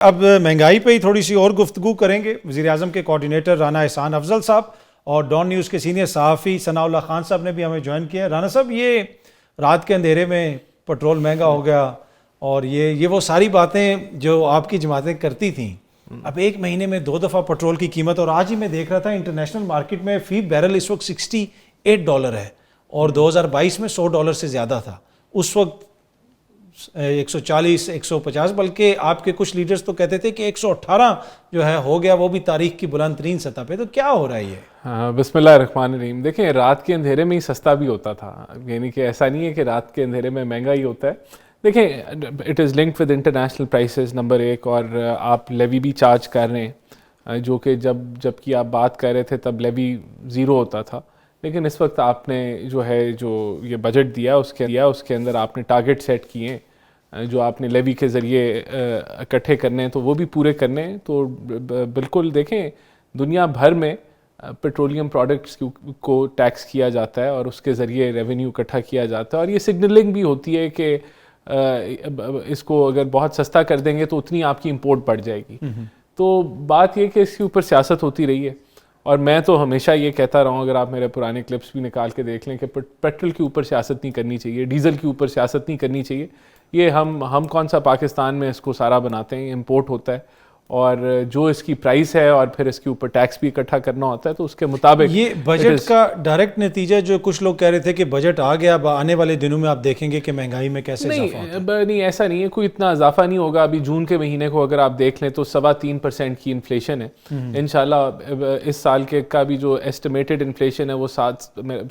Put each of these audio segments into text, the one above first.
اب مہنگائی پہ ہی تھوڑی سی اور گفتگو کریں گے. وزیر اعظم کے کوارڈینیٹر رانا احسان افضل صاحب اور ڈان نیوز کے سینئر صحافی ثناء اللہ خان صاحب نے بھی ہمیں جوائن کیا ہے. رانا صاحب، یہ رات کے اندھیرے میں پٹرول مہنگا ہو گیا اور یہ وہ ساری باتیں جو آپ کی جماعتیں کرتی تھیں، اب ایک مہینے میں 2 دفعہ پٹرول کی قیمت، اور آج ہی میں دیکھ رہا تھا انٹرنیشنل مارکیٹ میں فی بیرل اس وقت $68 ہے اور 2022 میں $100 سے زیادہ تھا. اس وقت 140 150، بلکہ آپ کے کچھ لیڈرز تو کہتے تھے کہ 118 جو ہے ہو گیا، وہ بھی تاریخ کی بلند ترین سطح پہ. تو کیا ہو رہا ہے یہ؟ بسم اللہ الرحمن الرحیم. دیکھیں، رات کے اندھیرے میں ہی سستا بھی ہوتا تھا، یعنی کہ ایسا نہیں ہے کہ رات کے اندھیرے میں مہنگا ہی ہوتا ہے. دیکھیں، it is linked with international prices number 1، اور آپ لیوی بھی چارج کر رہے ہیں، جو کہ جب کہ آپ بات کر رہے تھے تب لیوی 0 ہوتا تھا، لیکن اس وقت آپ نے جو یہ بجٹ دیا اس کے اندر آپ نے ٹارگٹ سیٹ کیے جو آپ نے لیوی کے ذریعے اکٹھے کرنے ہیں، تو وہ بھی پورے کرنے ہیں. تو بالکل دیکھیں، دنیا بھر میں پیٹرولیم پروڈکٹس کو ٹیکس کیا جاتا ہے اور اس کے ذریعے ریونیو اکٹھا کیا جاتا ہے، اور یہ سگنلنگ بھی ہوتی ہے کہ اس کو اگر بہت سستا کر دیں گے تو اتنی آپ کی امپورٹ بڑھ جائے گی. تو بات یہ کہ اس کے اوپر سیاست ہوتی رہی ہے، اور میں تو ہمیشہ یہ کہتا رہا ہوں، اگر آپ میرے پرانے کلپس بھی نکال کے دیکھ لیں، کہ پیٹرول کے اوپر سیاست نہیں کرنی چاہیے، ڈیزل کے اوپر سیاست نہیں کرنی چاہیے. یہ ہم کون سا پاکستان میں اس کو سارا بناتے ہیں، امپورٹ ہوتا ہے، اور جو اس کی پرائس ہے اور پھر اس کے اوپر ٹیکس بھی اکٹھا کرنا ہوتا ہے، تو اس کے مطابق یہ بجٹ کا ڈائریکٹ نتیجہ، جو کچھ لوگ کہہ رہے تھے کہ بجٹ آ گیا، آنے والے دنوں میں آپ دیکھیں گے کہ مہنگائی میں کیسے اضافہ ہوتا ہے. نہیں، ایسا نہیں ہے، کوئی اتنا اضافہ نہیں ہوگا. ابھی جون کے مہینے کو اگر آپ دیکھ لیں تو 3.25% کی انفلیشن ہے. انشاءاللہ اس سال کے کا بھی جو ایسٹیمیٹڈ انفلیشن ہے وہ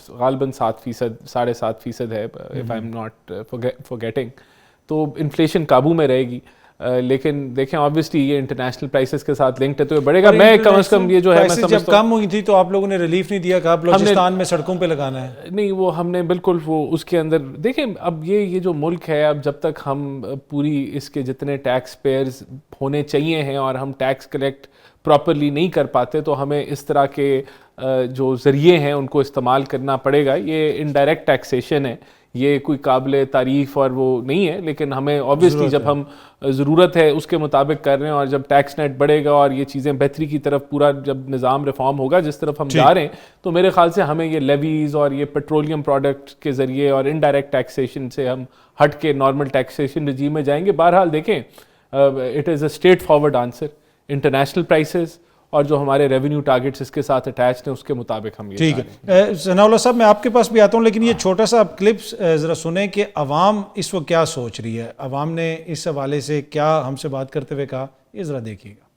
غالباً 7%، 7.5% ہے، if I'm not forgetting. تو انفلیشن قابو میں رہے گی، لیکن دیکھیں آبویسلی یہ انٹرنیشنل پرائسز کے ساتھ لنکڈ ہے، تو یہ بڑھے گا. میں کم از کم یہ جو ہے میں سمجھتا ہوں، جب کم ہوئی تھی تو آپ لوگوں نے ریلیف نہیں دیا، کہا بلوچستان میں سڑکوں پہ لگانا ہے. نہیں، وہ ہم نے بالکل وہ اس کے اندر دیکھیں، اب یہ جو ملک ہے، اب جب تک ہم پوری اس کے جتنے ٹیکس پیئرز ہونے چاہیے ہیں اور ہم ٹیکس کلیکٹ پراپرلی نہیں کر پاتے، تو ہمیں اس طرح کے جو ذریعے ہیں ان کو استعمال کرنا پڑے گا. یہ انڈائریکٹ ٹیکسیشن ہے، یہ کوئی قابل تعریف اور وہ نہیں ہے، لیکن ہمیں obviously جب ہم ضرورت ہے اس کے مطابق کر رہے ہیں، اور جب ٹیکس نیٹ بڑھے گا اور یہ چیزیں بہتری کی طرف پورا جب نظام ریفارم ہوگا جس طرف ہم جا رہے ہیں، تو میرے خیال سے ہمیں یہ لیویز اور یہ پیٹرولیم پروڈکٹ کے ذریعے اور انڈائریکٹ ٹیکسیشن سے ہم ہٹ کے نارمل ٹیکسیشن رجیم میں جائیں گے. بہرحال دیکھیں، it is a straight forward answer. International prices اور جو ہمارے ریونیو ٹارگٹس اس کے ساتھ اٹیچڈ ہیں، اس کے مطابق ہم یہ ٹھیک ہے. ثناء اللہ صاحب، میں آپ کے پاس بھی آتا ہوں، لیکن یہ چھوٹا سا آپ کلپس ذرا سنیں کہ عوام اس وقت کیا سوچ رہی ہے. عوام نے اس حوالے سے کیا ہم سے بات کرتے ہوئے کہا، یہ ذرا دیکھیے گا.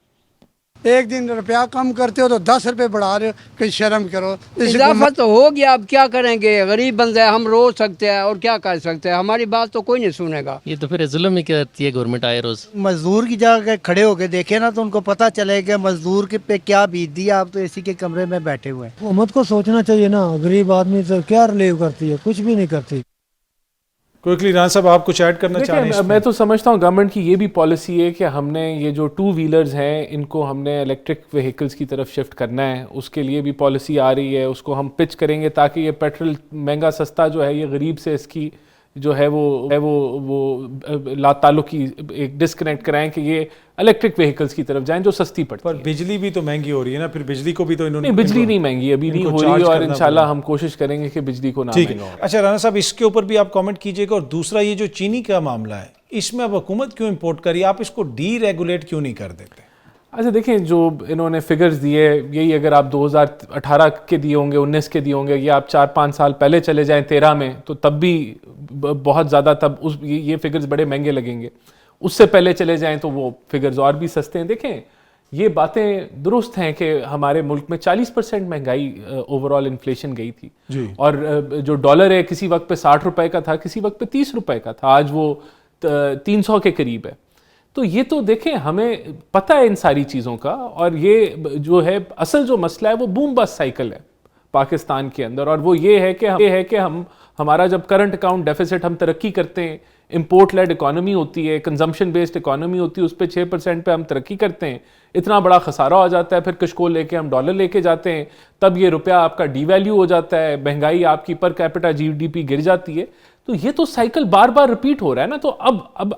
ایک دن روپیہ کم کرتے ہو تو 10 روپے بڑھا رہے ہو، کہ شرم کرو. اضافہ تو ہو گیا، اب کیا کریں گے؟ غریب بندے ہیں، ہم رو سکتے ہیں اور کیا کر سکتے ہیں، ہماری بات تو کوئی نہیں سنے گا. یہ تو پھر ظلم ہی کرتی ہے گورنمنٹ آئے روز. مزدور کی جگہ کھڑے ہو کے دیکھیں نا تو ان کو پتہ چلے کہ مزدور کے پہ کیا بیت دی. آپ تو اے سی کے کمرے میں بیٹھے ہوئے ہیں. حکومت کو سوچنا چاہیے نا، غریب آدمی تو کیا ریلیو کرتی ہے، کچھ بھی نہیں کرتی. کوئکلی ران صاحب، آپ کچھ ایڈ کرنا چاہ رہے ہیں؟ میں تو سمجھتا ہوں گورنمنٹ کی یہ بھی پالیسی ہے کہ ہم نے یہ جو 2 ویلرز ہیں ان کو ہم نے الیکٹرک وہیکلز کی طرف شفٹ کرنا ہے. اس کے لیے بھی پالیسی آ رہی ہے، اس کو ہم پچ کریں گے تاکہ یہ پیٹرول مہنگا سستا جو ہے، یہ غریب سے اس کی جو ہے وہ لا تعلق کی ایک ڈسکنیکٹ کرائیں کہ یہ الیکٹرک وہیکلز کی طرف جائیں جو سستی پڑتی ہے. پر بجلی بھی تو مہنگی ہو رہی ہے نا، پھر بجلی کو بھی تو انہوں نے. نہیں، بجلی نہیں مہنگی ابھی نہیں ہو رہی، اور انشاءاللہ ہم کوشش کریں گے کہ بجلی کو نہ مہنگا ہو. اچھا رانا صاحب، اس کے اوپر بھی آپ کامنٹ کیجئے گا. اور دوسرا، یہ جو چینی کا معاملہ ہے، اس میں اب حکومت کیوں امپورٹ کری؟ آپ اس کو ڈی ریگولیٹ کیوں نہیں کر دیتے؟ اچھا دیکھیں، جو انہوں نے فگرز دیے، یہی اگر آپ 2018 کے دیے ہوں گے، 19 کے دیے ہوں گے، یا آپ 4-5 سال پہلے چلے جائیں 13 میں، تو تب بھی بہت زیادہ یہ فگرز بڑے مہنگے لگیں گے. اس سے پہلے چلے جائیں تو وہ فگرز اور بھی سستے ہیں. دیکھیں، یہ باتیں درست ہیں کہ ہمارے ملک میں 40% مہنگائی اوور آل انفلیشن گئی تھی، اور جو ڈالر ہے کسی وقت پہ 60 روپے کا تھا، کسی وقت پہ 30 روپے کا تھا، آج وہ 300 کے قریب ہے. تو یہ تو دیکھیں، ہمیں پتہ ہے ان ساری چیزوں کا، اور یہ جو ہے اصل جو مسئلہ ہے وہ بوم بس سائیکل ہے پاکستان کے اندر. اور وہ یہ ہے کہ ہمارا جب کرنٹ اکاؤنٹ ڈیفیسٹ، ہم ترقی کرتے ہیں، امپورٹ لیڈ اکانومی ہوتی ہے، کنزمپشن بیسڈ اکانومی ہوتی ہے، اس پہ 6% پہ ہم ترقی کرتے ہیں، اتنا بڑا خسارہ ہو جاتا ہے، پھر کشکول لے کے ہم ڈالر لے کے جاتے ہیں، تب یہ روپیہ آپ کا ڈی ویلیو ہو جاتا ہے، مہنگائی آپ کی پر کیپٹا GDP گر جاتی ہے. تو یہ تو سائیکل بار بار ریپیٹ ہو رہا ہے نا. تو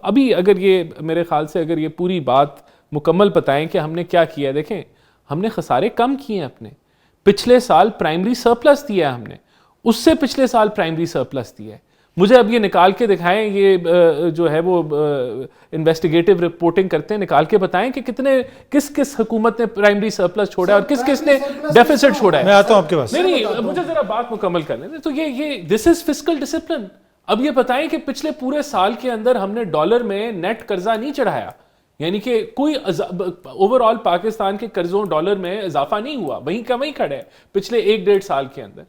ابھی اگر یہ میرے خیال سے اگر یہ پوری بات مکمل بتائیں کہ ہم نے کیا کیا. دیکھیں ہم نے خسارے کم کیے ہیں اپنے. پچھلے سال پرائمری سرپلس دیا ہے ہم نے, اس سے پچھلے سال پرائمری سرپلس دیا ہے. مجھے اب یہ نکال کے دکھائیں, یہ جو ہے وہ انویسٹیگیٹو رپورٹنگ کرتے ہیں, نکال کے بتائیں کہ کس حکومت نے پرائمری سرپلس چھوڑا ہے اور کس نے ڈیفیسٹ چھوڑا ہے. میں آتا ہوں آپ کے پاس. نہیں مجھے ذرا بات مکمل کر لیں. تو یہ دس از فسکل ڈسپلن. اب یہ بتائیں کہ پچھلے پورے سال کے اندر ہم نے ڈالر میں نیٹ قرضہ نہیں چڑھایا, یعنی کہ کوئی اوور آل پاکستان کے قرضوں ڈالر میں اضافہ نہیں ہوا, وہیں کا وہیں کھڑے ہیں پچھلے 1-1.5 سال کے اندر.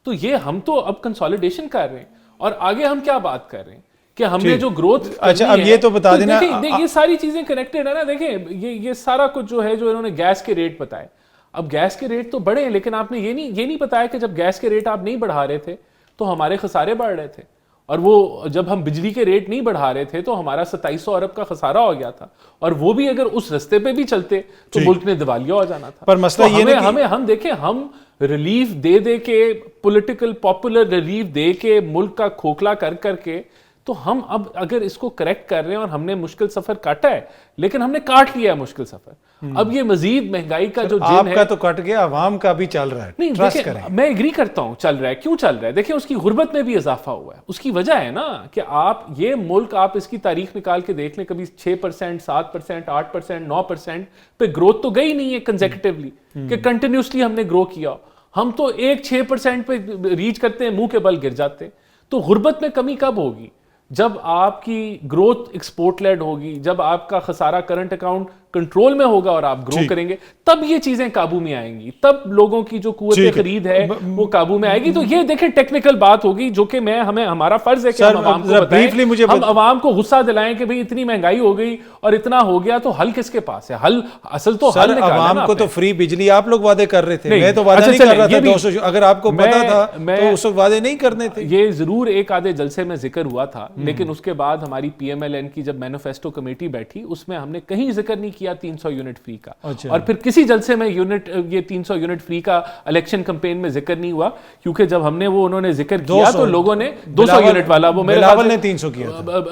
تو یہ ہم تو اب کنسولیڈیشن کر رہے ہیں, اور آگے ہم کیا بات کر رہے ہیں کہ ہم نے جو گروتھ. اچھا اب یہ تو بتا دینا, یہ ساری چیزیں کنیکٹڈ ہے نا. دیکھیں یہ سارا کچھ جو ہے جو انہوں نے گیس کے ریٹ بتائے, اب گیس کے ریٹ تو بڑھے ہیں, لیکن آپ نے یہ نہیں بتایا کہ جب گیس کے ریٹ آپ نہیں بڑھا رہے تھے تو ہمارے خسارے بڑھ رہے تھے, اور وہ جب ہم بجلی کے ریٹ نہیں بڑھا رہے تھے تو ہمارا 2700 ارب کا خسارہ ہو گیا تھا, اور وہ بھی اگر اس رستے پہ بھی چلتے تو ملک نے دیوالیہ ہو جانا تھا. پر مسئلہ یہ نہیں, ہم دیکھیں ہم ریلیف دے کے پولیٹیکل پاپولر ریلیف دے کے ملک کا کھوکھلا کر کے, تو ہم اب اگر اس کو کریکٹ کر رہے ہیں, اور ہم نے مشکل سفر کاٹا ہے لیکن ہم نے کاٹ لیا ہے مشکل سفر. اب یہ مزید مہنگائی کا جو آپ کا تو کٹ گیا, عوام کا بھی چل رہا ہے. نہیں دیکھیں, میں ایگری کرتا ہوں چل رہا ہے. کیوں چل رہا ہے؟ دیکھیں اس کی غربت میں بھی اضافہ ہوا ہے. اس کی وجہ ہے نا کہ آپ یہ ملک, آپ اس کی تاریخ نکال کے دیکھ لیں, کبھی 6%, 7%, 8%, 9% پہ گروتھ تو گئی نہیں ہے کنزیکٹیولی کہ کنٹینیوسلی ہم نے گرو کیا. ہم تو 6% پہ ریچ کرتے ہیں, منہ کے بل گر جاتے ہیں. تو غربت میں کمی کب ہوگی؟ جب آپ کی گروتھ ایکسپورٹ لیڈ ہوگی, جب آپ کا خسارہ کرنٹ اکاؤنٹ کنٹرول میں ہوگا اور آپ گرو کریں گے, تب یہ چیزیں قابو میں آئیں گی, تب لوگوں کی جو قوت خرید ہے وہ قابو میں آئے گی. تو یہ دیکھیں ٹیکنیکل بات ہوگی جو کہ ہمارا فرض ہے کہ ہم عوام کو بتائیں, ہم عوام کو غصہ دلائیں کہ بھئی اتنی مہنگائی ہو گئی اور اتنا ہو گیا, تو حل کس کے پاس ہے؟ حل اصل تو حل نکالنا. عوام کو تو فری بجلی آپ لوگ وعدے کر رہے تھے, میں تو وعدہ نہیں کر رہا تھا 200. اگر آپ کو پتا تھا تو اس وقت وعدے نہیں کرنے تھے. یہ ضرور ایک آدھے جلسے میں ذکر ہوا تھا, لیکن اس کے بعد ہماری پی ایم ایل این کی جب مینیفیسٹو کمیٹی بیٹھی, اس میں ہم نے کہیں ذکر نہیں کیا 300 یونٹ فری کا. اور پھر کسی جلسے میں یہ 300 یونٹ فری کا الیکشن کمپین میں ذکر نہیں ہوا, کیونکہ جب ہم نے وہ انہوں نے ذکر کیا تو لوگوں نے 200 یونٹ والا, وہ میرے بلاول نے 300 کیا تھا,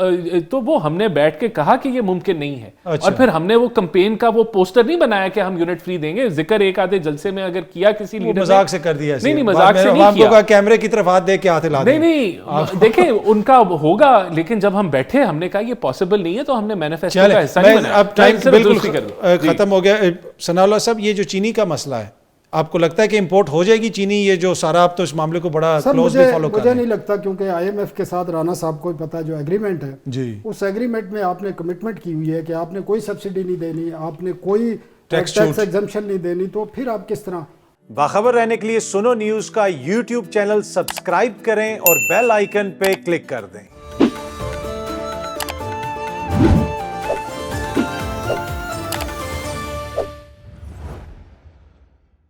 تو وہ ہم نے بیٹھ کے کہا کہ یہ ممکن نہیں ہے. اور پھر ہم نے وہ کمپین کا وہ پوسٹر نہیں بنایا کہ ہم یونٹ فری دیں گے, ذکر ایک آدھے جلسے میں اگر کیا کسی لیڈر نے, مذاق سے کر دیا. نہیں مذاق سے نہیں کیا, کیمرے کی طرف ہاتھ دے کے ہاتھ ہلا دیں. نہیں دیکھیں ان کا ہوگا, لیکن جب ہم بیٹھے ہم نے کہا یہ پاسبل نہیں ہے, تو ہم نے مینیفیسٹو کا حصہ نہیں بنایا. اب ٹائم بالکل ختم ہو گیا. ثناء اللہ صاحب, یہ جو چینی کا مسئلہ ہے, آپ کو لگتا ہے کہ امپورٹ ہو جائے گی چینی؟ یہ جو سارا آپ تو اس معاملے کو بڑا کلوزلی فالو کر رہے ہیں. مجھے نہیں لگتا, کیونکہ آئی ایم ایف کے ساتھ رانا صاحب کو پتا جو ایگریمنٹ ہے جی, اس ایگریمنٹ میں آپ نے کمٹمنٹ کی ہوئی ہے کہ آپ نے کوئی سبسڈی نہیں دینی, آپ نے کوئی ٹیکس ایگزمپشن نہیں دینی, تو پھر آپ کس طرح؟ باخبر رہنے کے لیے سنو نیوز کا یوٹیوب چینل سبسکرائب کریں اور بیل آئیکن پہ کلک کر دیں.